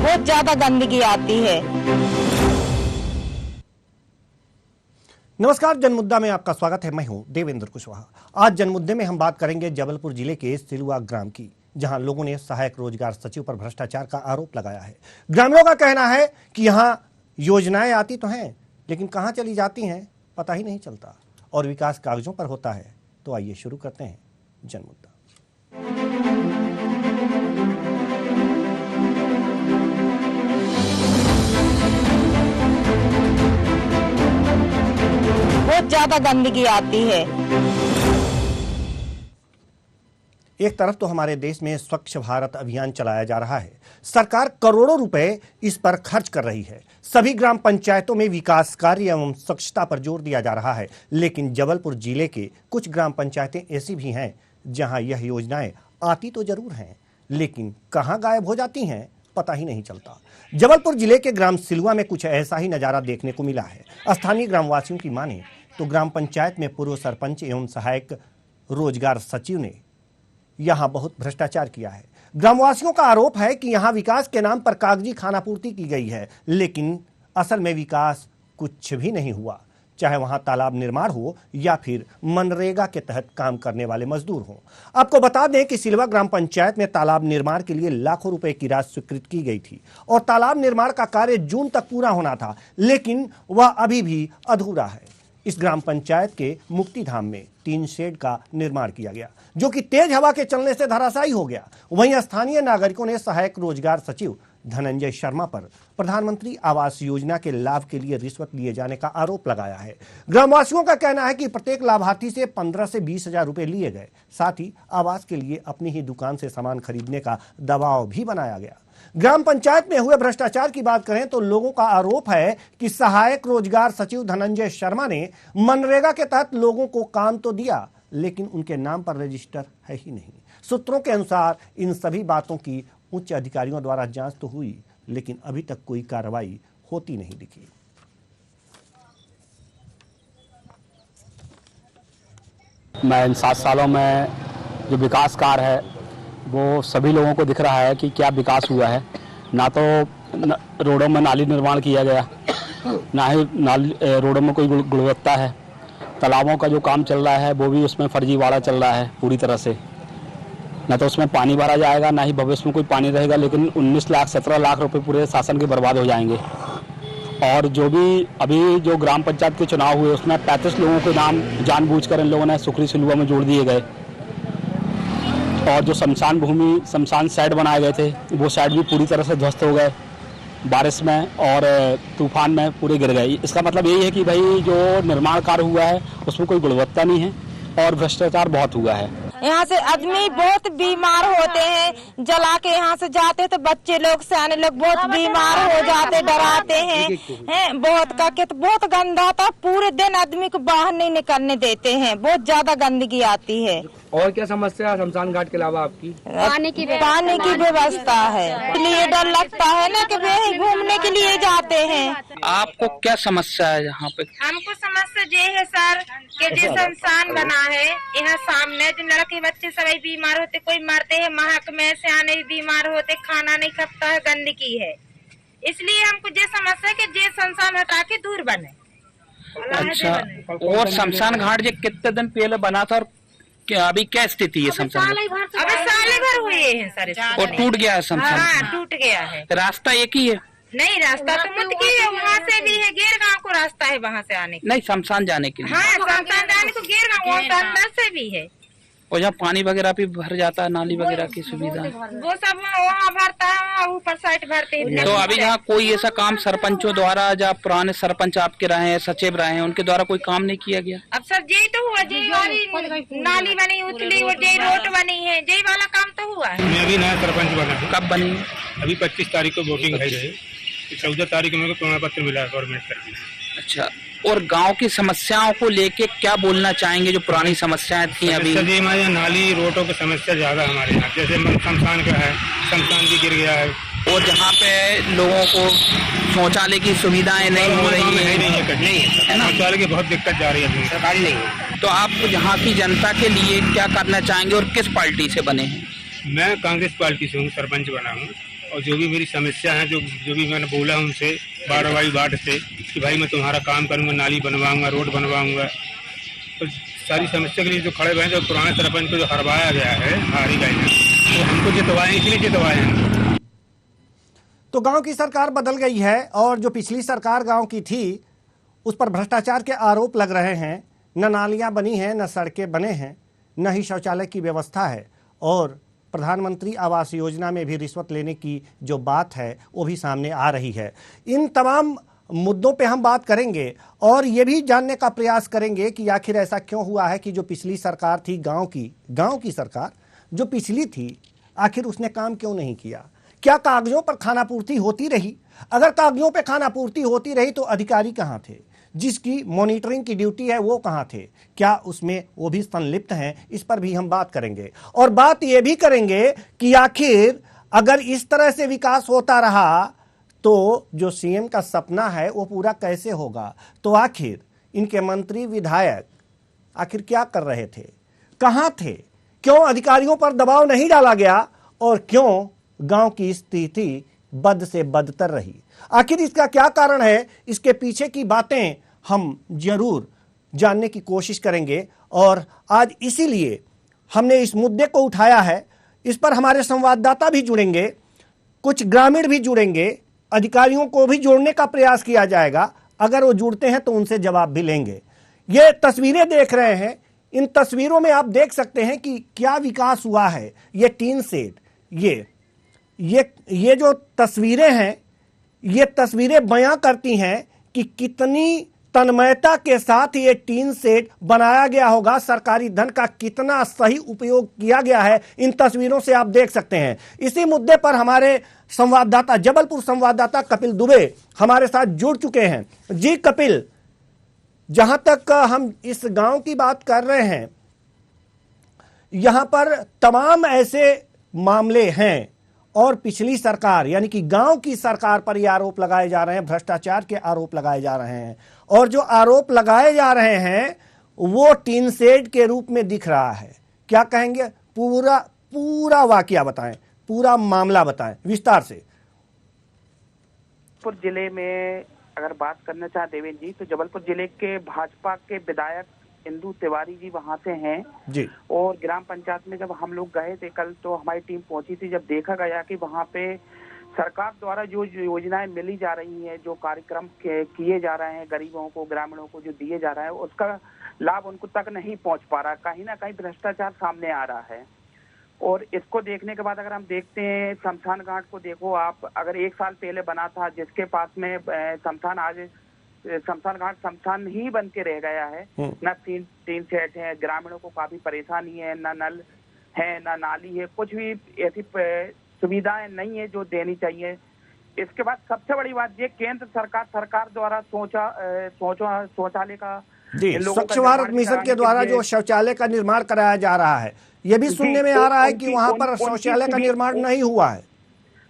बहुत ज्यादा गंदगी आती है। नमस्कार, जनमुद्दा में आपका स्वागत है। मैं हूं देवेंद्र कुशवाहा। आज जनमुद्दे में हम बात करेंगे जबलपुर जिले के सिलुआ ग्राम की, जहां लोगों ने सहायक रोजगार सचिव पर भ्रष्टाचार का आरोप लगाया है। ग्रामीणों का कहना है कि यहां योजनाएं आती तो हैं, लेकिन कहां चली जाती हैं पता ही नहीं चलता, और विकास कागजों पर होता है। तो आइए शुरू करते हैं जनमुद्दा। बहुत ज्यादा गंदगी आती है। एक तरफ तो हमारे देश में स्वच्छ भारत अभियान चलाया जा रहा है, सरकार करोड़ों रुपए इस पर खर्च कर रही है, सभी ग्राम पंचायतों में विकास कार्य एवं स्वच्छता पर जोर दिया जा रहा है। लेकिन जबलपुर जिले के कुछ ग्राम पंचायतें ऐसी भी हैं जहां यह योजनाएं आती तो जरूर हैं, लेकिन कहां गायब हो जाती हैं पता ही नहीं चलता। जबलपुर जिले के ग्राम सिलुआ में कुछ ऐसा ही नजारा देखने को मिला है। स्थानीय ग्रामवासियों की माने तो ग्राम पंचायत में पूर्व सरपंच एवं सहायक रोजगार सचिव ने यहां बहुत भ्रष्टाचार किया है। ग्रामवासियों का आरोप है कि यहां विकास के नाम पर कागजी खानापूर्ति की गई है, लेकिन असल में विकास कुछ भी नहीं हुआ, चाहे वहां तालाब निर्माण हो या फिर मनरेगा के तहत काम करने वाले मजदूर हों। आपको बता दें कि सिलवा ग्राम पंचायत में तालाब निर्माण के लिए लाखों रुपए की राशि स्वीकृत की गई थी और तालाब निर्माण का कार्य जून तक पूरा होना था, लेकिन वह अभी भी अधूरा है। इस ग्राम पंचायत के मुक्ति धाम में 3 शेड का निर्माण किया गया, जो कि तेज हवा के चलने से धराशायी हो गया। वहीं स्थानीय नागरिकों ने सहायक रोजगार सचिव धनंजय शर्मा पर प्रधानमंत्री आवास योजना के लाभ के लिए रिश्वत लिए जाने का आरोप लगाया है। ग्रामवासियों का कहना है कि प्रत्येक लाभार्थी से 15 से 20 हजार रुपए लिए गए, साथ ही आवास के लिए अपनी ही दुकान से सामान खरीदने का दबाव भी बनाया गया। ग्राम पंचायत में हुए भ्रष्टाचार की बात करें तो लोगों का आरोप है कि सहायक रोजगार सचिव धनंजय शर्मा ने मनरेगा के तहत लोगों को काम तो दिया, लेकिन उनके नाम पर रजिस्टर है ही नहीं। सूत्रों के अनुसार इन सभी बातों की उच्च अधिकारियों द्वारा जांच तो हुई, लेकिन अभी तक कोई कार्रवाई होती नहीं दिखी। मैं इन 7 सालों में जो विकास कार्य है वो सभी लोगों को दिख रहा है कि क्या विकास हुआ है। ना तो रोडों में नाली निर्माण किया गया, ना ही रोडों में कोई गुणवत्ता है। तालाबों का जो काम चल रहा है वो भी उसमें फर्जीवाड़ा चल रहा है पूरी तरह से। ना तो उसमें पानी भरा जाएगा, ना ही भविष्य में कोई पानी रहेगा, लेकिन 19 लाख 17 लाख रुपए पूरे शासन के बर्बाद हो जाएंगे। और जो भी अभी जो ग्राम पंचायत के चुनाव हुए उसमें 35 लोगों के नाम जानबूझकर इन लोगों ने सुखरी सिलुआ में जोड़ दिए गए। और जो शमशान साइड बनाए गए थे वो साइड भी पूरी तरह से ध्वस्त हो गए बारिश में और तूफान में पूरे गिर गए। इसका मतलब यही है कि भाई जो निर्माण कार्य हुआ है उसमें कोई गुणवत्ता नहीं है और भ्रष्टाचार बहुत हुआ है। यहाँ से आदमी बहुत बीमार होते हैं, जला के यहाँ से जाते तो बच्चे लोग सियाने लोग बहुत बीमार हो जाते, डराते हैं बहुत का तो बहुत गंदा था। पूरे दिन आदमी को बाहर नहीं निकलने देते हैं, बहुत ज्यादा गंदगी आती है। और क्या समस्या है शमशान घाट के अलावा आपकी? पानी की व्यवस्था है, इसलिए डर लगता है ना कि वे घूमने के लिए जाते हैं। आपको क्या समस्या है यहाँ पे? हमको समस्या ये है सर कि जो शमशान बना है यहाँ सामने जो लड़के बच्चे सभी बीमार होते, कोई मरते हैं, महक में सियाने भी बीमार होते, खाना नहीं खपता है, गंदगी है। इसलिए हमको ये समस्या है कि ये शमशान हटा के दूर बने। अच्छा, और शमशान घाट जो कितने दिन पहले बना था और क्या अभी क्या स्थिति है शमशान? अबे साल भर हुए हैं सर। और टूट गया है शमशान? हाँ, टूट गया है। रास्ता एक ही है? नहीं, रास्ता तो मुद की है, वहाँ से भी है, गेर गाँव को रास्ता है वहाँ से आने का। नहीं, शमशान जाने के लिए? हाँ, शमशान जाने को गेर गाँव के अंदर से भी है। और जहाँ पानी वगैरह भी भर जाता है, नाली वगैरह की सुविधा वो सब वहाँ भरता है, ऊपर साइड भरते हैं। तो अभी जहाँ कोई ऐसा काम सरपंचों द्वारा, जहाँ पुराने सरपंच आपके रहे हैं, सचिव रहे हैं, उनके द्वारा कोई काम नहीं किया गया? अब सर यही तो हुआ, यही वाली नाली बनी उतली और यही रोड बनी है, यही वाला काम तो हुआ है। मैं अभी नया सरपंच बना हूँ। कब बनी? अभी 25 तारीख को वोटिंग है, 14 तारीख को मेरे को प्रमाण पत्र मिला गवर्नमेंट तरफ से। अच्छा, और गांव की समस्याओं को लेके क्या बोलना चाहेंगे जो पुरानी समस्याएं थी? अभी हमारे यहाँ नाली रोडों की समस्या ज्यादा हमारे यहाँ, जैसे शमशान का है, शमशान भी गिर गया है। और जहाँ पे लोगों को शौचालय की सुविधाएं नहीं हो रही है ना, शौचालय की बहुत दिक्कत जा रही है, सरकारी नहीं है। तो आप यहाँ की जनता के लिए क्या करना चाहेंगे और किस पार्टी से बने हैं? मैं कांग्रेस पार्टी से हूँ, सरपंच बना हूँ। और जो भी मेरी समस्या है, जो भी मैंने बोला उनसे बारहवाई वार्ड से कि भाई मैं तुम्हारा काम करूंगा, नाली बनवाऊंगा, रोड बनवाऊंगा, तो सारी समस्या के लिए जो खड़े हुए, जो पुराने सरपंच को जो हरवाया गया है, हारी गए हैं, तो हमको जितवाए, इसलिए जितवाए हैं। तो गांव की सरकार बदल गई है और जो पिछली सरकार गांव की थी उस पर भ्रष्टाचार के आरोप लग रहे हैं। न नालियां बनी हैं, न सड़कें बने हैं, न ही शौचालय की व्यवस्था है, और प्रधानमंत्री आवास योजना में भी रिश्वत लेने की जो बात है वो भी सामने आ रही है। इन तमाम मुद्दों पे हम बात करेंगे और ये भी जानने का प्रयास करेंगे कि आखिर ऐसा क्यों हुआ है कि जो पिछली सरकार थी, गांव की सरकार जो पिछली थी, आखिर उसने काम क्यों नहीं किया। क्या कागजों पर खानापूर्ति होती रही? अगर कागजों पर खानापूर्ति होती रही तो अधिकारी कहाँ थे? जिसकी मॉनिटरिंग की ड्यूटी है वो कहाँ थे? क्या उसमें वो भी संलिप्त हैं? इस पर भी हम बात करेंगे और बात ये भी करेंगे कि आखिर अगर इस तरह से विकास होता रहा तो जो सीएम का सपना है वो पूरा कैसे होगा। तो आखिर इनके मंत्री विधायक आखिर क्या कर रहे थे, कहाँ थे, क्यों अधिकारियों पर दबाव नहीं डाला गया और क्यों गांव की स्थिति बद से बदतर रही। आखिर इसका क्या कारण है, इसके पीछे की बातें हम जरूर जानने की कोशिश करेंगे और आज इसीलिए हमने इस मुद्दे को उठाया है। इस पर हमारे संवाददाता भी जुड़ेंगे, कुछ ग्रामीण भी जुड़ेंगे, अधिकारियों को भी जोड़ने का प्रयास किया जाएगा। अगर वो जुड़ते हैं तो उनसे जवाब भी लेंगे। ये तस्वीरें देख रहे हैं, इन तस्वीरों में आप देख सकते हैं कि क्या विकास हुआ है। ये टीन सेट, ये जो तस्वीरें हैं, ये तस्वीरें बयां करती हैं कि कितनी तन्मयता के साथ ये टीन सेट बनाया गया होगा, सरकारी धन का कितना सही उपयोग किया गया है, इन तस्वीरों से आप देख सकते हैं। इसी मुद्दे पर हमारे संवाददाता, जबलपुर संवाददाता कपिल दुबे हमारे साथ जुड़ चुके हैं। जी कपिल, जहां तक हम इस गांव की बात कर रहे हैं, यहां पर तमाम ऐसे मामले हैं और पिछली सरकार यानी कि गांव की सरकार पर यह आरोप लगाए जा रहे हैं, भ्रष्टाचार के आरोप लगाए जा रहे हैं, और जो आरोप लगाए जा रहे हैं वो टीन शेड के रूप में दिख रहा है। क्या कहेंगे, पूरा वाकया बताएं, पूरा मामला बताएं विस्तार से। जबलपुर जिले में अगर बात करना चाहे देवेंद्र जी, तो जबलपुर जिले के भाजपा के विधायक इंदु तिवारी जी वहां से हैं जी। और ग्राम पंचायत में जब हम लोग गए थे कल, तो हमारी टीम पहुंची थी, जब देखा गया कि वहां पे सरकार द्वारा जो योजनाएं मिली जा रही हैं, जो कार्यक्रम किए जा रहे हैं, गरीबों को, ग्रामीणों को जो दिए जा रहा है, उसका लाभ उनको तक नहीं पहुंच पा रहा। कहीं ना कहीं भ्रष्टाचार सामने आ रहा है। और इसको देखने के बाद अगर हम देखते हैं शमशान घाट को, देखो आप, अगर 1 साल पहले बना था, जिसके पास में शमशान घाट शमशान ही बन के रह गया है। न तीन सेट है, ग्रामीणों को काफी परेशानी है, न नल है, न नाली है, कुछ भी ऐसी सुविधाएं नहीं है जो देनी चाहिए। इसके बाद सबसे बड़ी बात ये, केंद्र सरकार द्वारा शौचालय का जी, स्वच्छ भारत मिशन के द्वारा जो शौचालय का निर्माण कराया जा रहा है, ये भी सुनने में आ रहा है कि वहां पर शौचालय का निर्माण नहीं हुआ है।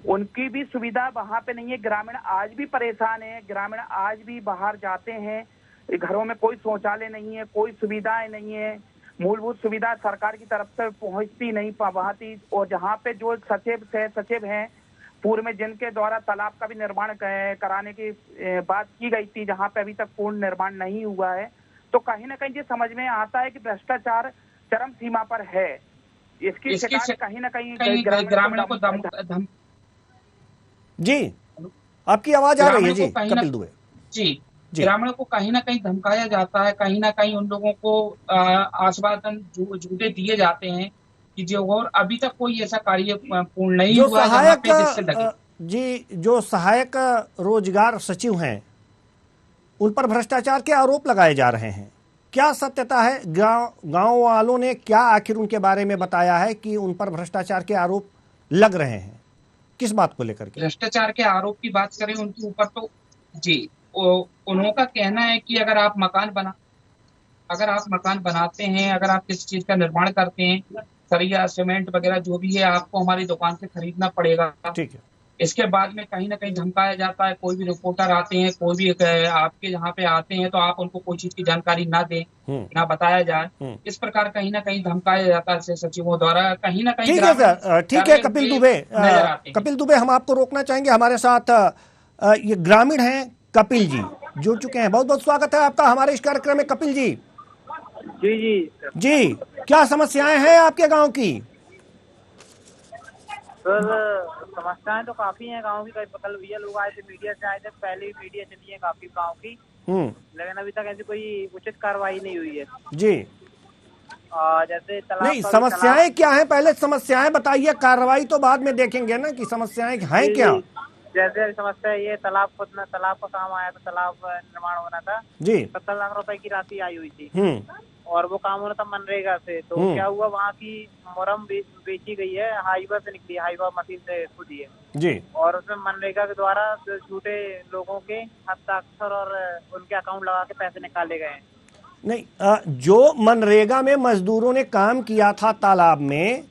उनकी भी सुविधा वहां पे नहीं है। ग्रामीण आज भी परेशान है, ग्रामीण आज भी बाहर जाते हैं, घरों में कोई शौचालय नहीं है, कोई सुविधाएं नहीं है, मूलभूत सुविधा सरकार की तरफ से पहुंचती नहीं पाती। और जहाँ पे जो सचिव हैं पूर्व में, जिनके द्वारा तालाब का भी निर्माण कराने की बात की गई थी, जहाँ पे अभी तक पूर्ण निर्माण नहीं हुआ है, तो कहीं ना कहीं ये समझ में आता है कि भ्रष्टाचार चरम सीमा पर है। इसकी शिकायत कहीं ना कहीं ग्रामीणों को धम जी, आपकी आवाज आ रही है जी कपिल दुबे जी। ग्रामीणों को कहीं ना कहीं धमकाया जाता है, कहीं ना कहीं उन लोगों को आश्वासन झूठे दिए जाते हैं कि जो, और अभी तक कोई ऐसा कार्य पूर्ण नहीं हुआ है। जी, जो सहायक रोजगार सचिव हैं उन पर भ्रष्टाचार के आरोप लगाए जा रहे हैं। क्या सत्यता है? गांव वालों ने क्या आखिर उनके बारे में बताया है कि उन पर भ्रष्टाचार के आरोप लग रहे हैं? किस बात को लेकर के? भ्रष्टाचार के आरोप की बात करें उनके ऊपर, तो जी उन्हों का कहना है कि अगर आप मकान बनाते हैं, अगर आप किसी चीज का निर्माण करते हैं, सरिया सीमेंट वगैरह जो भी है आपको हमारी दुकान से खरीदना पड़ेगा। ठीक है। इसके बाद में कहीं ना कहीं धमकाया जाता है। कोई भी रिपोर्टर आते हैं, कोई भी आपके यहाँ पे आते हैं तो आप उनको कोई चीज की जानकारी ना दें, ना बताया जाए। इस प्रकार कहीं ना कहीं धमकाया जाता है सचिवों द्वारा। कहीं ना कहीं ठीक है सर, ठीक है कपिल दुबे। कपिल दुबे, हम आपको रोकना चाहेंगे। हमारे साथ ये ग्रामीण हैं कपिल जी जुड़ चुके हैं। बहुत बहुत स्वागत है आपका हमारे इस कार्यक्रम में कपिल जी। जी जी, क्या समस्याएं हैं आपके गांव की? सर समस्याएं तो काफी हैं गांव की। कल भैया लोग आए थे, मीडिया से आए थे, पहले भी मीडिया चली है काफी गांव की, लेकिन अभी तक ऐसी कोई उचित कार्रवाई नहीं हुई है जी। जैसे तालाब नहीं, समस्याएं क्या हैं? पहले समस्याएं बताइए, कार्रवाई तो बाद में देखेंगे ना कि समस्याएं हैं क्या। जैसे समस्या ये तालाब का काम आया था, तालाब निर्माण होना था जी। 70 लाख रुपए की राशि आई हुई थी और वो काम होना था मनरेगा से। तो क्या हुआ, वहाँ की मुरम बेची गई है, हाईवा से निकली, हाईवा मशीन से खुदी है जी। और उसमें मनरेगा के द्वारा झूठे लोगों के हस्ताक्षर और उनके अकाउंट लगा के पैसे निकाले गए हैं। नहीं, जो मनरेगा में मजदूरों ने काम किया था तालाब में,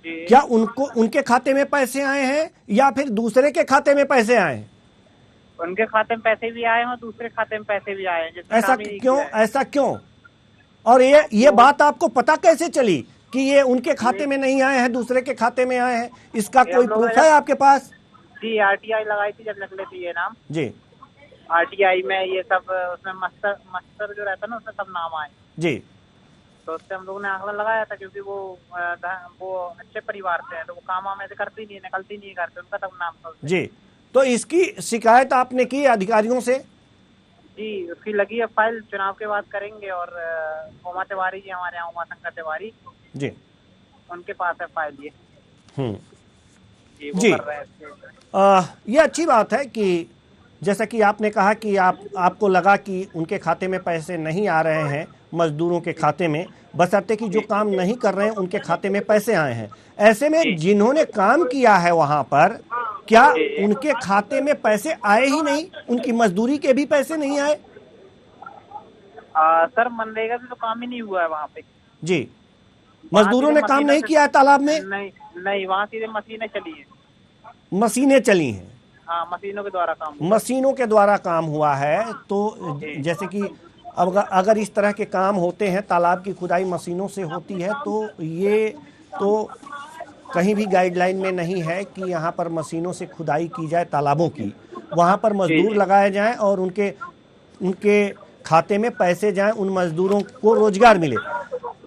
क्या उनके खाते में पैसे आए हैं या फिर दूसरे के खाते में पैसे आए हैं? उनके खाते में पैसे भी आए हैं और दूसरे खाते में पैसे भी आए हैं। ऐसा क्यों? ऐसा क्यों? और ये बात आपको पता कैसे चली कि ये उनके खाते में नहीं आए हैं, दूसरे के खाते में आए हैं? इसका कोई प्रूफ है आपके पास? जी, RTI लगाई थी जब निकले थे ये नाम जी। RTI में ये सब, उसमें मस्तर जो रहता है ना, उसमें सब नाम आए जी। तो उससे हम लोगों ने आंकड़ा लगाया था, क्योंकि वो अच्छे परिवार से हैं, तो वो काम वाम ऐसे करती नहीं, निकलती नहीं करते, उनका तब नाम था जी। तो इसकी शिकायत आपने की अधिकारियों से? जी, उसकी लगी है फाइल, चुनाव के बाद करेंगे। और उमा तिवारी जी, हमारे यहाँ उमा शंकर तिवारी जी, उनके पास है फाइल ये। जी। कर रहे हैं। ये अच्छी बात है कि जैसा कि आपने कहा कि आपको लगा कि उनके खाते में पैसे नहीं आ रहे हैं, मजदूरों के खाते में, बशर्ते कि जो काम नहीं कर रहे हैं उनके खाते में पैसे आए हैं। ऐसे में जिन्होंने काम किया है वहां पर, क्या उनके खाते में पैसे आए ही नहीं? उनकी मजदूरी के भी पैसे नहीं आए? सर मनरेगा से तो काम ही नहीं हुआ है वहाँ पे जी। मजदूरों ने काम नहीं किया है तालाब में? नहीं, वहाँ सीधे मशीनें चली है। मशीनें चली हैं? हाँ, मशीनों के द्वारा काम। मशीनों के द्वारा काम हुआ है। तो जैसे कि अगर इस तरह के काम होते हैं, तालाब की खुदाई मशीनों से होती है, तो ये तो कहीं भी गाइडलाइन में नहीं है कि यहाँ पर मशीनों से खुदाई की जाए तालाबों की। वहाँ पर मजदूर लगाए जाएं और उनके खाते में पैसे जाएं, उन मजदूरों को रोजगार मिले।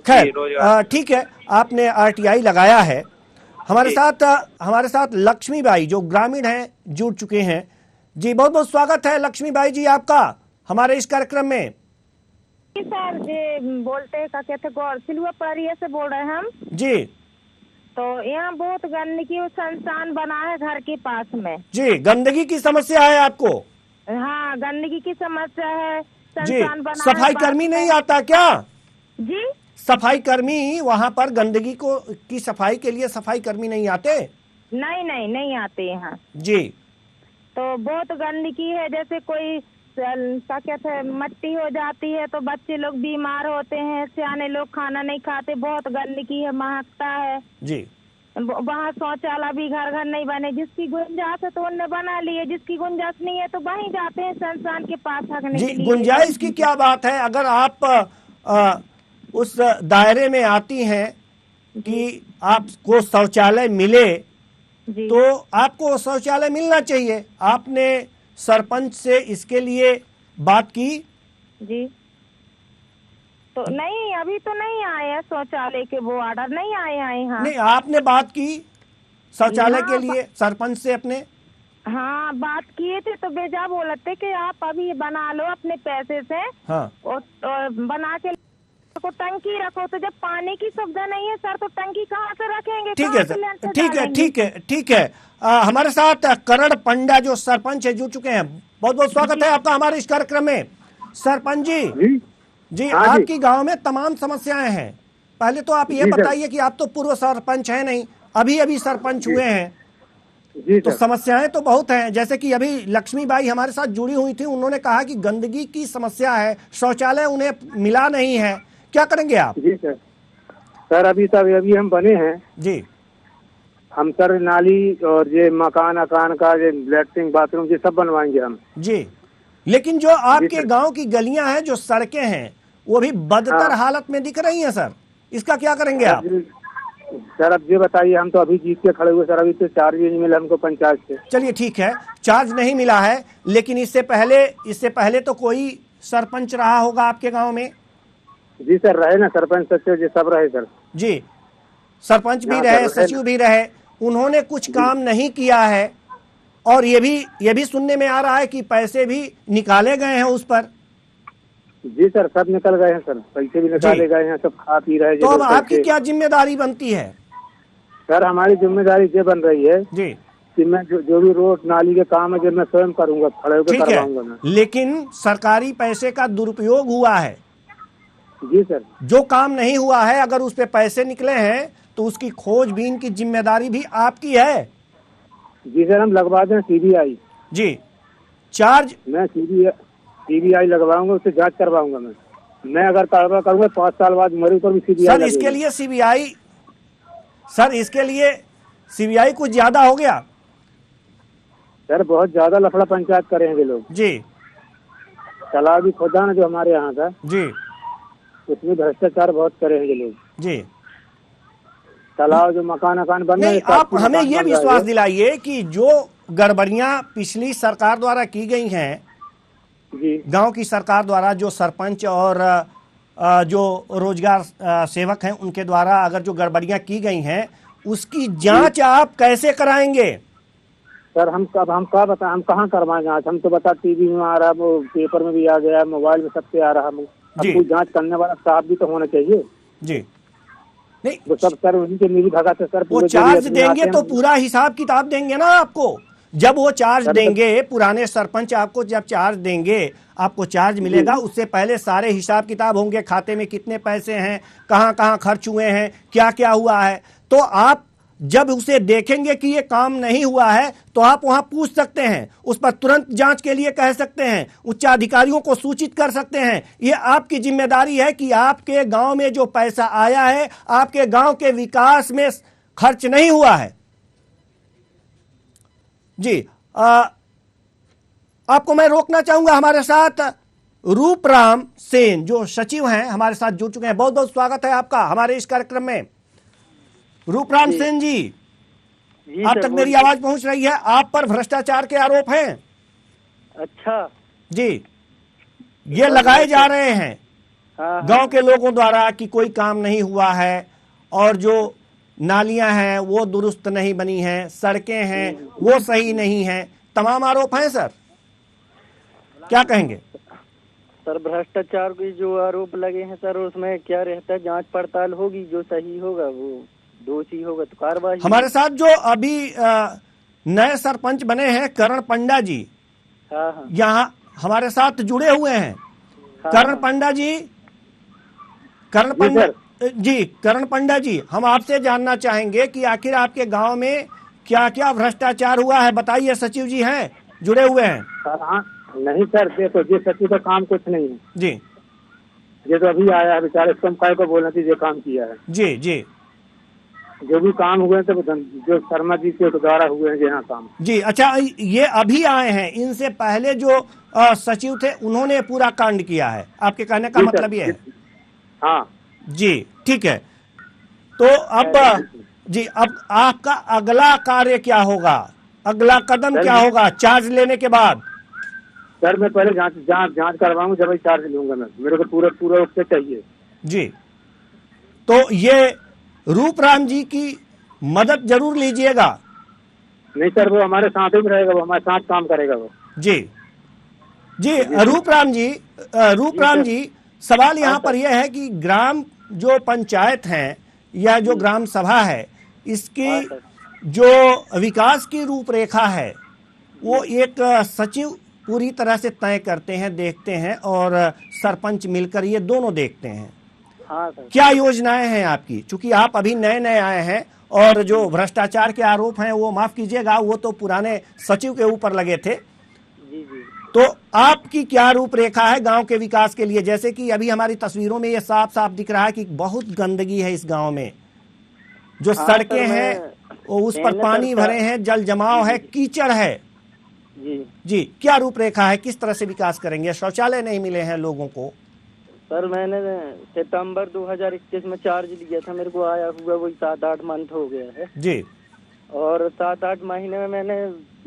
खैर, ठीक है, आपने RTI लगाया है। हमारे साथ लक्ष्मी बाई जो ग्रामीण हैं जुड़ चुके हैं। जी, बहुत बहुत स्वागत है लक्ष्मी बाई जी आपका हमारे इस कार्यक्रम में। सर जी बोलते हैं, क्या कहते हैं, सिलुआ परिया से बोल रहे हैं हम जी। तो यहाँ बहुत गंदगी और संस्थान बना है घर के पास में। जी, गंदगी की समस्या है आपको? हाँ, गंदगी की समस्या है, जी। संस्थान बना। सफाई कर्मी नहीं आता क्या? जी, सफाई कर्मी वहाँ पर गंदगी की सफाई के लिए सफाई कर्मी नहीं आते? नहीं आते यहाँ जी। तो बहुत गंदगी है, जैसे कोई क्या कहते हैं, मट्टी हो जाती है तो बच्चे लोग बीमार होते हैं, सियाने लोग खाना नहीं खाते, बहुत गंदगी है, महकता है जी। वहाँ शौचालय भी घर घर नहीं बने, जिसकी गुंजाइश है तो उनने बना लिए, जिसकी गुंजाइश नहीं है तो वहीं जाते हैं संस्थान के पास हकने के लिए। गुंजाइश की क्या बात है? अगर आप उस दायरे में आती हैं कि आपको शौचालय मिले तो आपको शौचालय मिलना चाहिए। आपने सरपंच से इसके लिए बात की? जी, तो नहीं, अभी तो नहीं आए हैं शौचालय के वो ऑर्डर, नहीं आए हैं यहाँ। नहीं, आपने बात की शौचालय के लिए सरपंच से अपने? हाँ, बात किए थे तो बेजा बोले थे कि आप अभी बना लो अपने पैसे से। हाँ। और बना के को टंकी रखो। तो जब पानी की सुविधा नहीं है सर तो टंकी कहाँ से रखेंगे? ठीक है सर, ठीक है। हमारे साथ करण पंडा जो सरपंच है जुड़ चुके हैं। बहुत बहुत स्वागत है आपका हमारे इस कार्यक्रम में। सरपंच जी, आपकी गांव में तमाम समस्याएं हैं। पहले तो आप ये बताइए कि आप तो पूर्व सरपंच हैं नहीं, अभी सरपंच हुए हैं, तो समस्याएं तो बहुत हैं। जैसे कि अभी लक्ष्मी बाई हमारे साथ जुड़ी हुई थी, उन्होंने कहा कि गंदगी की समस्या है, शौचालय उन्हें मिला नहीं है, क्या करेंगे आप? जी सर, अभी हम बने हैं जी। हम सर नाली और ये मकान अकान का ये लैट्रिन बाथरूम ये सब बनवाएंगे हम। जी, लेकिन जो आपके गांव की गलियां हैं, जो सड़कें हैं, वो भी बदतर हालत में दिख रही हैं सर, इसका क्या करेंगे आप? सर अब ये बताइए, हम तो अभी जीत के खड़े हुए सर, अभी तो चार्ज भी नहीं मिला हमको पंचायत से। चलिए ठीक है, चार्ज नहीं मिला है, लेकिन इससे पहले तो कोई सरपंच रहा होगा आपके गांव में? जी सर रहे ना, सरपंच सचिव जी सब रहे सर। जी, सरपंच भी रहे, सचिव भी रहे, उन्होंने कुछ काम नहीं किया है, और ये भी सुनने में आ रहा है कि पैसे भी निकाले गए हैं उस पर। जी सर सब निकल गए हैं सर, पैसे भी निकाले गए हैं, सब खा पी रहे। तो अब आपकी क्या जिम्मेदारी बनती है? सर हमारी जिम्मेदारी ये बन रही है जी कि मैं जो भी रोड नाली के काम है जो मैं स्वयं करूंगा, खड़े होकर करवाऊंगा मैं। लेकिन सरकारी पैसे का दुरुपयोग हुआ है। जी सर। जो काम नहीं हुआ है, अगर उस पे पैसे निकले हैं तो उसकी खोजबीन की जिम्मेदारी भी आपकी है। जी सर हम लगवा दें सीबीआई। जी, चार्ज मैं सीबीआई लगवाऊंगा, उससे जांच करवाऊंगा मैं अगर कार्रवाई करूंगा 5 साल बाद मेरे ऊपर भी सीबीआई। सर इसके लिए सीबीआई कुछ ज्यादा हो गया सर, बहुत ज्यादा लफड़ा पंचायत करेंगे लोग। जी, तालाब भी खोदा ना जो हमारे यहाँ का, जी उसमें भ्रष्टाचार बहुत करेंगे लोग। जी, तालाब जो मकान बन रहे, आप हमें ये विश्वास दिलाइए कि जो गड़बड़ियां पिछली सरकार द्वारा की गई हैं, गांव की सरकार द्वारा, जो सरपंच और जो रोजगार सेवक हैं उनके द्वारा अगर जो गड़बड़ियां की गई हैं, उसकी जांच आप कैसे कराएंगे? सर हम क्या बताएं, हम कहाँ करवाएं जांच? हम तो बता टीवी में आ रहा, वो पेपर में भी आ गया, मोबाइल में सबसे आ रहा। कोई जांच करने वाला स्टाफ भी तो होना चाहिए। जी नहीं, वो सब सर उन्हीं के निजी भगा से सर। वो चार्ज देंगे तो पूरा हिसाब किताब देंगे ना आपको। जब वो चार्ज देंगे, पुराने सरपंच आपको जब चार्ज देंगे, आपको चार्ज मिलेगा, उससे पहले सारे हिसाब किताब होंगे, खाते में कितने पैसे हैं, कहाँ कहाँ खर्च हुए हैं, क्या क्या हुआ है। तो आप जब उसे देखेंगे कि ये काम नहीं हुआ है, तो आप वहां पूछ सकते हैं, उस पर तुरंत जांच के लिए कह सकते हैं, उच्चाधिकारियों को सूचित कर सकते हैं। ये आपकी जिम्मेदारी है कि आपके गांव में जो पैसा आया है, आपके गांव के विकास में खर्च नहीं हुआ है। जी, आपको मैं रोकना चाहूंगा। हमारे साथ रूपराम सेन जो सचिव हैं हमारे साथ जुड़ चुके हैं। बहुत बहुत स्वागत है आपका हमारे इस कार्यक्रम में। रूपराम सेन जी, आप तक मेरी आवाज पहुंच रही है? आप पर भ्रष्टाचार के आरोप हैं। अच्छा जी, ये लगाए जा रहे हैं गांव के लोगों द्वारा कि कोई काम नहीं हुआ है, और जो नालियां हैं वो दुरुस्त नहीं बनी हैं, सड़कें हैं वो सही नहीं हैं, तमाम आरोप हैं सर, क्या कहेंगे? सर भ्रष्टाचार के जो आरोप लगे हैं सर, उसमें क्या रहता है, जांच पड़ताल होगी, जो सही होगा वो दोषी होगा तो कार्रवाई। हमारे साथ जो अभी नए सरपंच बने हैं करण पंडा जी, यहाँ हमारे साथ जुड़े हुए हैं। करण पंडा जी, हम आपसे जानना चाहेंगे कि आखिर आपके गांव में क्या क्या भ्रष्टाचार हुआ है, बताइए। सचिव जी हैं, जुड़े हुए हैं। नहीं सर, देखो ये सचिव का काम कुछ नहीं है जी, ये तो अभी आया है बेचारे, इसको हम काय को बोलना चाहिए, ये काम किया है। जी जी, जो भी काम हुए हैं तो जो शर्मा जी के द्वारा हुए हैं यहाँ काम। जी अच्छा, ये अभी आए हैं, इनसे पहले जो सचिव थे उन्होंने पूरा कांड किया है, आपके कहने का मतलब ये है? हाँ जी ठीक है। तो अब आपका अगला कार्य क्या होगा, अगला कदम क्या होगा चार्ज लेने के बाद? सर मैं पहले जांच करवाऊंगा, जब चार्ज लूंगा मैं, मेरे को पूरा रूप से चाहिए। जी, तो ये रूपराम जी की मदद जरूर लीजिएगा। नहीं सर, वो हमारे साथ ही रहेगा, वो हमारे साथ काम करेगा वो। जी जी, रूपराम जी, सवाल यहाँ पर यह है कि ग्राम जो पंचायत है या जो ग्राम सभा है, इसकी जो विकास की रूपरेखा है वो एक सचिव पूरी तरह से तय करते हैं, देखते हैं, और सरपंच मिलकर ये दोनों देखते हैं। हाँ सर। क्या योजनाएं हैं आपकी? चूंकि आप अभी नए नए आए हैं, और जो भ्रष्टाचार के आरोप हैं वो माफ कीजिएगा, वो तो पुराने सचिव के ऊपर लगे थे। जी जी। तो आपकी क्या रूपरेखा है गांव के विकास के लिए? जैसे कि अभी हमारी तस्वीरों में ये साफ साफ दिख रहा है कि बहुत गंदगी है इस गांव में, जो सड़कें हैं उस पर पानी भरे हैं, जल जमाव है, कीचड़ है। जी, क्या रूपरेखा है, किस तरह से विकास करेंगे? शौचालय नहीं मिले हैं लोगों को। सर मैंने सितंबर 2021 में चार्ज लिया था, मेरे को आया हुआ वही 7-8 मंथ हो गया है जी। और 7-8 महीने में मैंने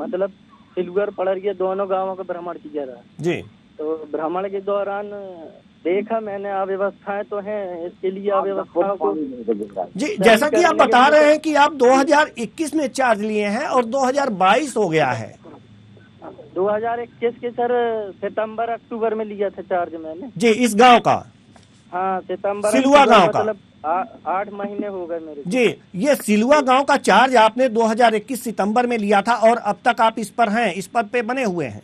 मतलब सिलवर पड़रिया दोनों गांवों का भ्रमण किया था जी। तो भ्रमण के दौरान देखा मैंने अव्यवस्थाएं तो हैं, इसके लिए अव्यवस्थाओं को जी, जैसा कि आप बता रहे हैं कि आप 2021 में चार्ज लिए हैं और 2022 हो गया है। 2021 के सर सितंबर अक्टूबर में लिया था चार्ज मैंने जी। इस गांव का? हाँ, सितंबर सिलुआ गांव का। मतलब 8 महीने हो गए मेरे जी। ये सिलुआ गांव का चार्ज आपने 2021 सितंबर में लिया था और अब तक आप इस पर हैं, इस पद पे बने हुए हैं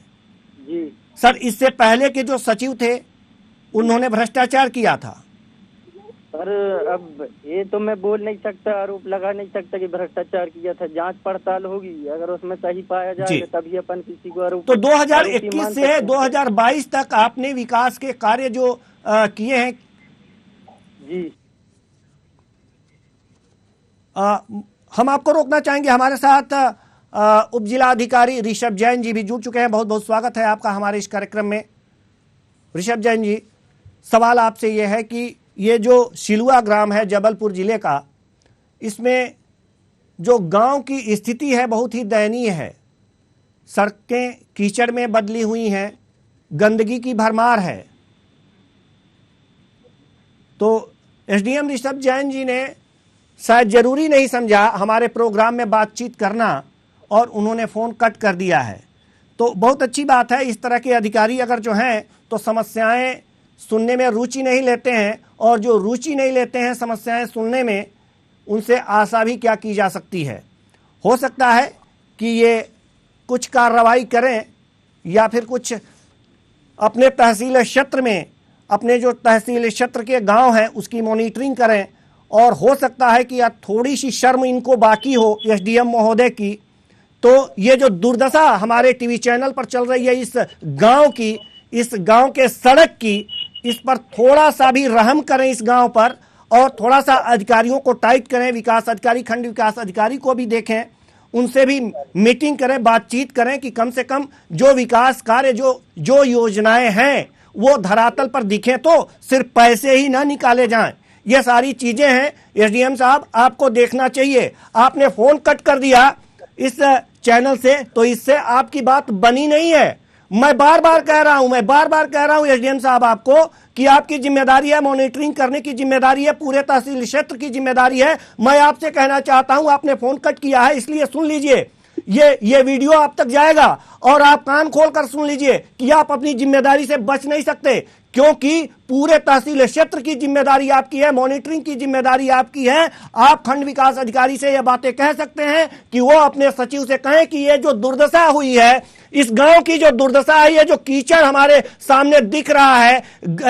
जी। सर, इससे पहले के जो सचिव थे उन्होंने भ्रष्टाचार किया था। सर अब ये तो मैं बोल नहीं सकता, आरोप लगा नहीं सकता कि भ्रष्टाचार किया था, जांच पड़ताल होगी, अगर उसमें सही पाया जाएगा तभी अपन किसी को आरोप। तो 2021 से 2022 तक आपने विकास के कार्य जो किए हैं जी। हम आपको रोकना चाहेंगे। हमारे साथ उप जिला अधिकारी ऋषभ जैन जी भी जुड़ चुके हैं। बहुत बहुत स्वागत है आपका हमारे इस कार्यक्रम में। ऋषभ जैन जी, सवाल आपसे यह है कि ये जो सिलुआ ग्राम है जबलपुर जिले का, इसमें जो गांव की स्थिति है बहुत ही दयनीय है। सड़कें कीचड़ में बदली हुई हैं, गंदगी की भरमार है। तो एसडीएम ऋषभ जैन जी ने शायद जरूरी नहीं समझा हमारे प्रोग्राम में बातचीत करना और उन्होंने फ़ोन कट कर दिया है। तो बहुत अच्छी बात है, इस तरह के अधिकारी अगर जो हैं तो समस्याएं सुनने में रुचि नहीं लेते हैं, और जो रुचि नहीं लेते हैं समस्याएं सुनने में, उनसे आशा भी क्या की जा सकती है। हो सकता है कि ये कुछ कार्रवाई करें या फिर कुछ अपने तहसील क्षेत्र में, अपने जो तहसील क्षेत्र के गांव हैं उसकी मॉनिटरिंग करें, और हो सकता है कि थोड़ी सी शर्म इनको बाकी हो एसडीएम महोदय की, तो ये जो दुर्दशा हमारे टीवी चैनल पर चल रही है इस गांव की, इस गांव के सड़क की, इस पर थोड़ा सा भी रहम करें इस गांव पर, और थोड़ा सा अधिकारियों को टाइट करें। विकास अधिकारी, खंड विकास अधिकारी को भी देखें, उनसे भी मीटिंग करें, बातचीत करें कि कम से कम जो विकास कार्य, जो योजनाएं हैं वो धरातल पर दिखें, तो सिर्फ पैसे ही ना निकाले जाएं। ये सारी चीजें हैं एसडीएम साहब, आपको देखना चाहिए। आपने फोन कट कर दिया इस चैनल से, तो इससे आपकी बात बनी नहीं है। मैं बार बार कह रहा हूं एसडीएम साहब आपको कि आपकी जिम्मेदारी है, मॉनिटरिंग करने की जिम्मेदारी है, पूरे तहसील क्षेत्र की जिम्मेदारी है। मैं आपसे कहना चाहता हूं, आपने फोन कट किया है इसलिए सुन लीजिए, ये वीडियो आप तक जाएगा और आप कान खोलकर सुन लीजिए कि आप अपनी जिम्मेदारी से बच नहीं सकते, क्योंकि पूरे तहसील क्षेत्र की जिम्मेदारी आपकी है, मॉनिटरिंग की जिम्मेदारी आपकी है। आप खंड विकास अधिकारी से ये बातें कह सकते हैं कि वो अपने सचिव से कहें कि ये जो दुर्दशा हुई है, इस गांव की जो दुर्दशा है, ये जो कीचड़ हमारे सामने दिख रहा है,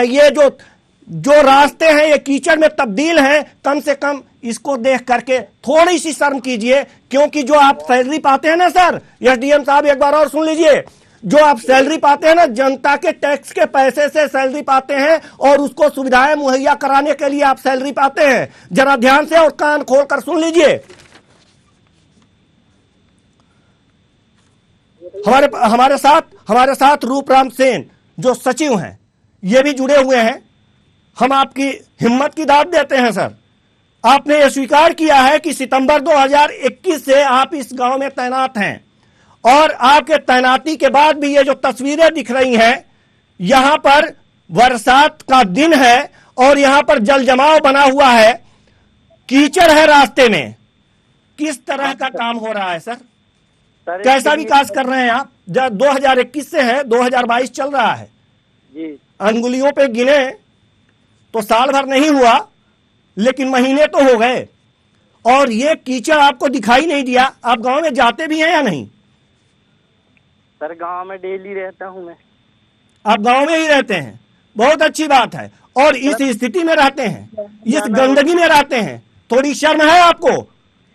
ये जो रास्ते हैं ये कीचड़ में तब्दील हैं, कम से कम इसको देख करके थोड़ी सी शर्म कीजिए। क्योंकि जो आप सैलरी पाते हैं ना सर, एसडीएम साहब एक बार और सुन लीजिए, जो आप सैलरी पाते हैं ना, जनता के टैक्स के पैसे से सैलरी पाते हैं और उसको सुविधाएं मुहैया कराने के लिए आप सैलरी पाते हैं। जरा ध्यान से और कान खोलकर सुन लीजिए। हमारे साथ रूपराम सेन जो सचिव हैं, ये भी जुड़े हुए हैं। हम आपकी हिम्मत की दाद देते हैं सर। आपने यह स्वीकार किया है कि सितंबर 2021 से आप इस गांव में तैनात हैं, और आपके तैनाती के बाद भी ये जो तस्वीरें दिख रही हैं, यहां पर बरसात का दिन है और यहां पर जल जमाव बना हुआ है, कीचड़ है रास्ते में। किस तरह का काम हो रहा है सर? कैसा विकास कर रहे हैं आप? 2021 से है, 2022 चल रहा है जी। अंगुलियों पे गिने तो साल भर नहीं हुआ, लेकिन महीने तो हो गए, और ये कीचड़ आपको दिखाई नहीं दिया। आप गांव में जाते भी हैं या नहीं? सर गांव में डेली रहता हूं मैं। आप गांव में ही रहते हैं, बहुत अच्छी बात है। और इस स्थिति में रहते हैं, इस गंदगी में रहते हैं, थोड़ी शर्म है आपको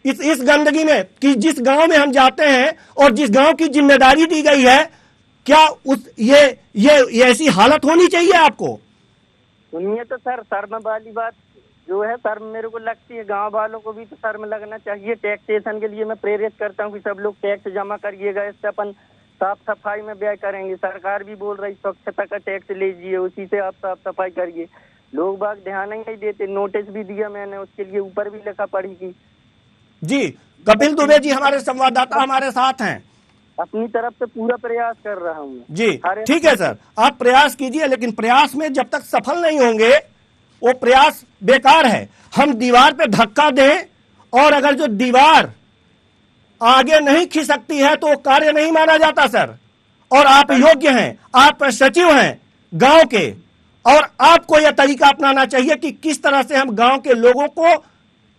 इस गंदगी में कि जिस गांव में हम जाते हैं और जिस गांव की जिम्मेदारी दी गई है, क्या ये ऐसी हालत होनी चाहिए आपको? सुनिए तो सर, शर्म वाली बात जो है शर्म मेरे को लगती है, गांव वालों को भी तो शर्म लगना चाहिए। टैक्सेशन के लिए मैं प्रेरित करता हूँ कि सब लोग टैक्स जमा करिएगा, इससे अपन साफ सफाई में व्यय करेंगे। सरकार भी बोल रही स्वच्छता का टैक्स लीजिए, उसी से आप साफ सफाई करिए। लोग बाग ध्यान ही नहीं देते। नोटिस भी दिया मैंने, उसके लिए ऊपर भी लिखा पढ़ी की। जी कपिल दुबे जी हमारे संवाददाता हमारे साथ हैं। अपनी तरफ से पूरा प्रयास कर रहा हूँ जी ठीक है सर, आप प्रयास कीजिए, लेकिन प्रयास में जब तक सफल नहीं होंगे वो प्रयास बेकार है। हम दीवार पे धक्का दें और अगर जो दीवार आगे नहीं खिसकती है तो कार्य नहीं माना जाता सर। और आप योग्य हैं, आप सचिव हैं गांव के, और आपको यह तरीका अपनाना चाहिए कि किस तरह से हम गांव के लोगों को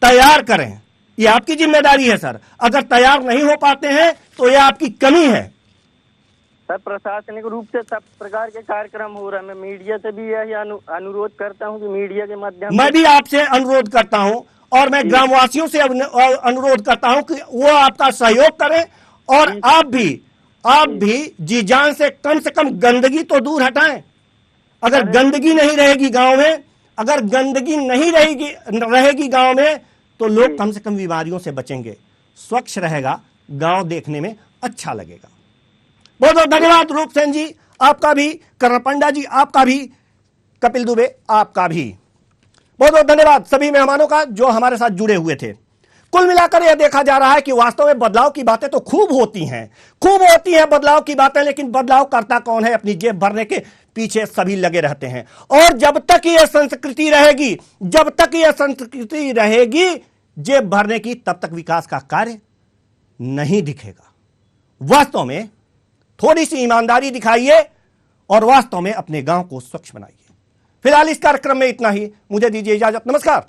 तैयार करें। यह आपकी जिम्मेदारी है सर। अगर तैयार नहीं हो पाते हैं तो यह आपकी कमी है सर। प्रशासनिक रूप से सब प्रकार के कार्यक्रम हो रहे हैं। मैं मीडिया से भी यही अनुरोध करता हूं कि मीडिया के माध्यम मैं भी आपसे अनुरोध करता हूं और मैं ग्रामवासियों से अनुरोध करता हूं कि वो आपका सहयोग करें, और आप भी जी जान से कम गंदगी तो दूर हटाएं। अगर गंदगी नहीं रहेगी गांव में, अगर गंदगी नहीं रहेगी गांव में, तो लोग कम से कम बीमारियों से बचेंगे। स्वच्छ रहेगा गांव, देखने में अच्छा लगेगा। बहुत बहुत धन्यवाद रूपसेन जी, आपका भी, करण पंडा जी आपका भी, कपिल दुबे आपका भी बहुत बहुत धन्यवाद सभी मेहमानों का जो हमारे साथ जुड़े हुए थे। कुल मिलाकर यह देखा जा रहा है कि वास्तव में बदलाव की बातें तो खूब होती हैं बदलाव की बातें, लेकिन बदलाव करता कौन है? अपनी जेब भरने के पीछे सभी लगे रहते हैं। और जब तक यह संस्कृति रहेगी जेब भरने की, तब तक विकास का कार्य नहीं दिखेगा। वास्तव में थोड़ी सी ईमानदारी दिखाइए और वास्तव में अपने गांव को स्वच्छ बनाइए। फिलहाल इस कार्यक्रम में इतना ही, मुझे दीजिए इजाजत, नमस्कार।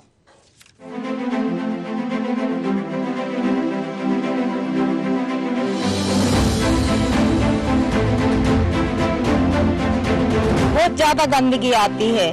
बहुत ज्यादा गंदगी आती है।